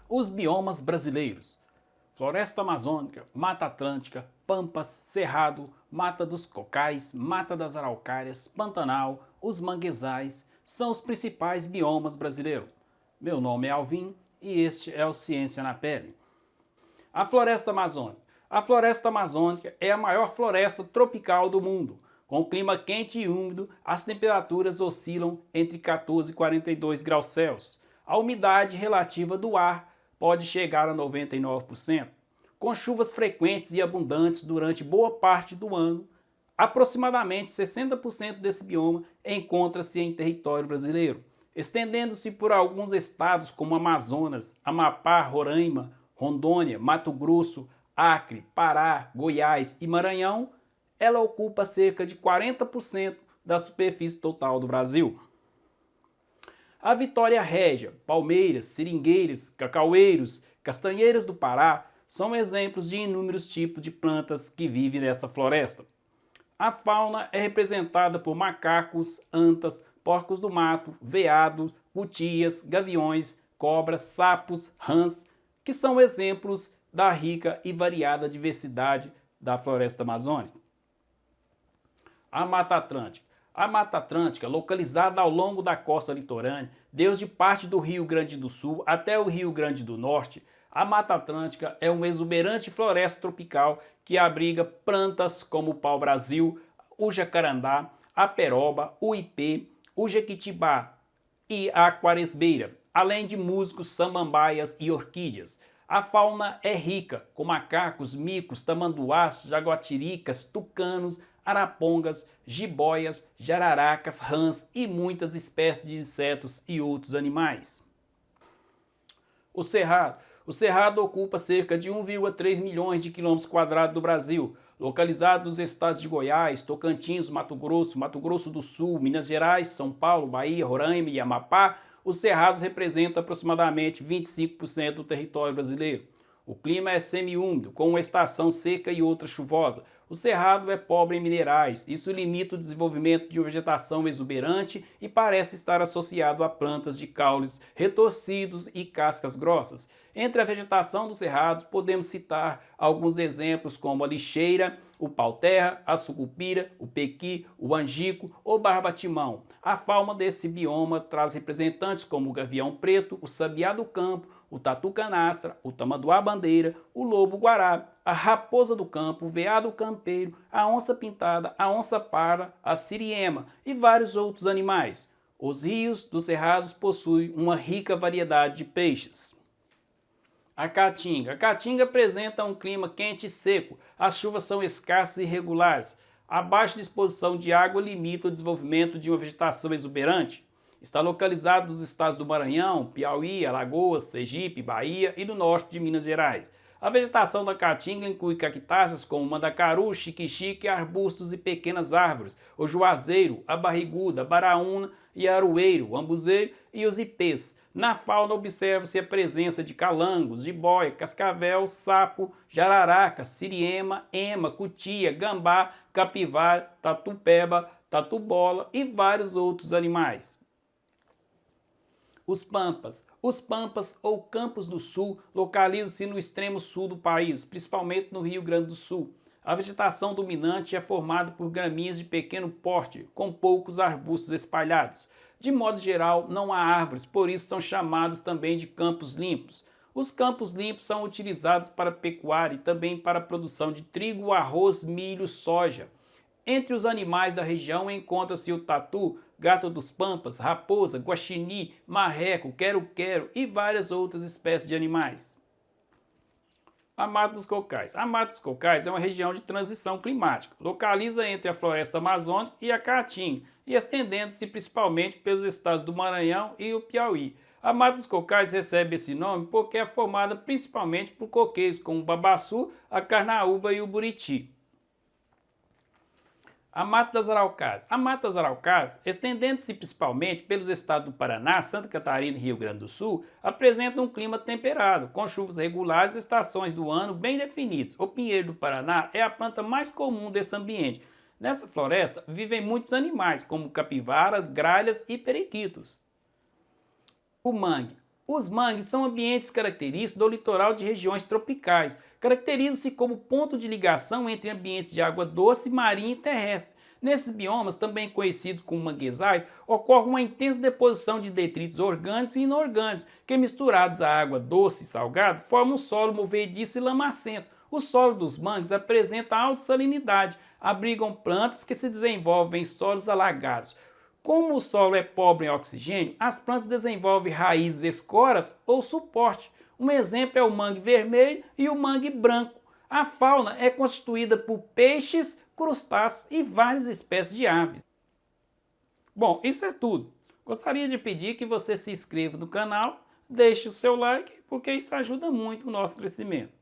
Os biomas brasileiros: Floresta Amazônica, Mata Atlântica, Pampas, Cerrado, Mata dos Cocais, Mata das Araucárias, Pantanal, os manguezais são os principais biomas brasileiros. Meu nome é Alvin e este é o Ciência na Pele. A Floresta Amazônica. A Floresta Amazônica é a maior floresta tropical do mundo. Com clima quente e úmido, as temperaturas oscilam entre 14 e 42 graus Celsius. A umidade relativa do ar pode chegar a 99%. Com chuvas frequentes e abundantes durante boa parte do ano, aproximadamente 60% desse bioma encontra-se em território brasileiro, estendendo-se por alguns estados como Amazonas, Amapá, Roraima, Rondônia, Mato Grosso, Acre, Pará, Goiás e Maranhão. Ela ocupa cerca de 40% da superfície total do Brasil. A Vitória Régia, palmeiras, seringueiras, cacaueiros, castanheiras do Pará são exemplos de inúmeros tipos de plantas que vivem nessa floresta. A fauna é representada por macacos, antas, porcos do mato, veados, cutias, gaviões, cobras, sapos, rãs, que são exemplos da rica e variada diversidade da floresta amazônica. A Mata Atlântica. A Mata Atlântica, localizada ao longo da costa litorânea, desde parte do Rio Grande do Sul até o Rio Grande do Norte, a Mata Atlântica é uma exuberante floresta tropical que abriga plantas como o pau-brasil, o jacarandá, a peroba, o ipê, o jequitibá e a quaresbeira, além de musgos, samambaias e orquídeas. A fauna é rica, com macacos, micos, tamanduás, jaguatiricas, tucanos, arapongas, jiboias, jararacas, rãs e muitas espécies de insetos e outros animais. O Cerrado. O Cerrado ocupa cerca de 1,3 milhões de quilômetros quadrados do Brasil, localizado nos estados de Goiás, Tocantins, Mato Grosso do Sul, Minas Gerais, São Paulo, Bahia, Roraima e Amapá. Os cerrados representam aproximadamente 25% do território brasileiro. O clima é semiúmido, com uma estação seca e outra chuvosa. O cerrado é pobre em minerais, isso limita o desenvolvimento de uma vegetação exuberante e parece estar associado a plantas de caules retorcidos e cascas grossas. Entre a vegetação do cerrado, podemos citar alguns exemplos como a lixeira, o pau-terra, a sucupira, o pequi, o angico ou barbatimão. A fauna desse bioma traz representantes como o gavião preto, o sabiá do campo, o tatu-canastra, o tamanduá-bandeira, o lobo-guará, a raposa do campo, o veado campeiro, a onça-pintada, a onça-parda, a siriema e vários outros animais. Os rios dos cerrados possuem uma rica variedade de peixes. A Caatinga. A Caatinga apresenta um clima quente e seco. As chuvas são escassas e irregulares. A baixa disposição de água limita o desenvolvimento de uma vegetação exuberante. Está localizado nos estados do Maranhão, Piauí, Alagoas, Sergipe, Bahia e no norte de Minas Gerais. A vegetação da Caatinga inclui cactáceas como mandacaru, xique-xique, arbustos e pequenas árvores, o juazeiro, a barriguda, a baraúna e aroeiro, o ambuzeiro e os ipês. Na fauna observa-se a presença de calangos, jiboia, cascavel, sapo, jararaca, siriema, ema, cutia, gambá, capivara, tatupeba, tatu-bola e vários outros animais. Os Pampas. Os Pampas ou Campos do Sul localizam-se no extremo sul do país, principalmente no Rio Grande do Sul. A vegetação dominante é formada por gramíneas de pequeno porte, com poucos arbustos espalhados. De modo geral, não há árvores, por isso são chamados também de campos limpos. Os campos limpos são utilizados para pecuária e também para a produção de trigo, arroz, milho, soja. Entre os animais da região encontra-se o tatu, gato dos pampas, raposa, guaxinim, marreco, quero-quero e várias outras espécies de animais. A Mata dos Cocais. A Mata dos Cocais é uma região de transição climática. Localiza entre a floresta amazônica e a Caatinga e estendendo-se principalmente pelos estados do Maranhão e o Piauí. A Mata dos Cocais recebe esse nome porque é formada principalmente por coqueiros como o babaçu, a carnaúba e o buriti. A Mata das Araucárias. A Mata das Araucárias, estendendo-se principalmente pelos estados do Paraná, Santa Catarina e Rio Grande do Sul, apresenta um clima temperado, com chuvas regulares e estações do ano bem definidas. O pinheiro do Paraná é a planta mais comum desse ambiente. Nessa floresta vivem muitos animais, como capivara, gralhas e periquitos. O mangue. Os mangues são ambientes característicos do litoral de regiões tropicais. Caracterizam-se como ponto de ligação entre ambientes de água doce, marinha e terrestre. Nesses biomas, também conhecidos como manguezais, ocorre uma intensa deposição de detritos orgânicos e inorgânicos, que misturados à água doce e salgada, formam um solo movediço e lamacento. O solo dos mangues apresenta alta salinidade, abrigam plantas que se desenvolvem em solos alagados. Como o solo é pobre em oxigênio, as plantas desenvolvem raízes escoras ou suporte. Um exemplo é o mangue vermelho e o mangue branco. A fauna é constituída por peixes, crustáceos e várias espécies de aves. Bom, isso é tudo. Gostaria de pedir que você se inscreva no canal, deixe o seu like, porque isso ajuda muito o nosso crescimento.